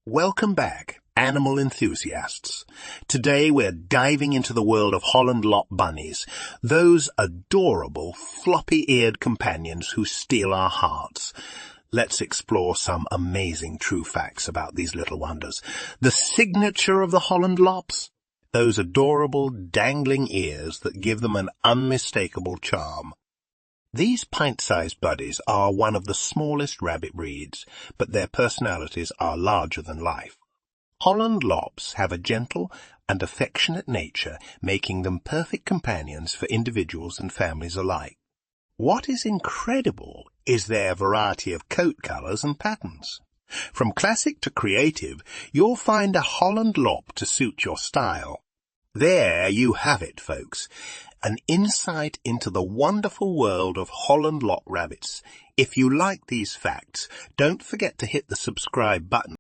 Welcome back, animal enthusiasts. Today we're diving into the world of Holland Lop bunnies, those adorable floppy-eared companions who steal our hearts. Let's explore some amazing true facts about these little wonders. The signature of the Holland Lops? Those adorable dangling ears that give them an unmistakable charm. These pint-sized buddies are one of the smallest rabbit breeds, but their personalities are larger than life. Holland Lops have a gentle and affectionate nature, making them perfect companions for individuals and families alike. What is incredible is their variety of coat colors and patterns. From classic to creative, you'll find a Holland Lop to suit your style. There you have it, folks. An insight into the wonderful world of Holland Lop rabbits. If you like these facts, don't forget to hit the subscribe button.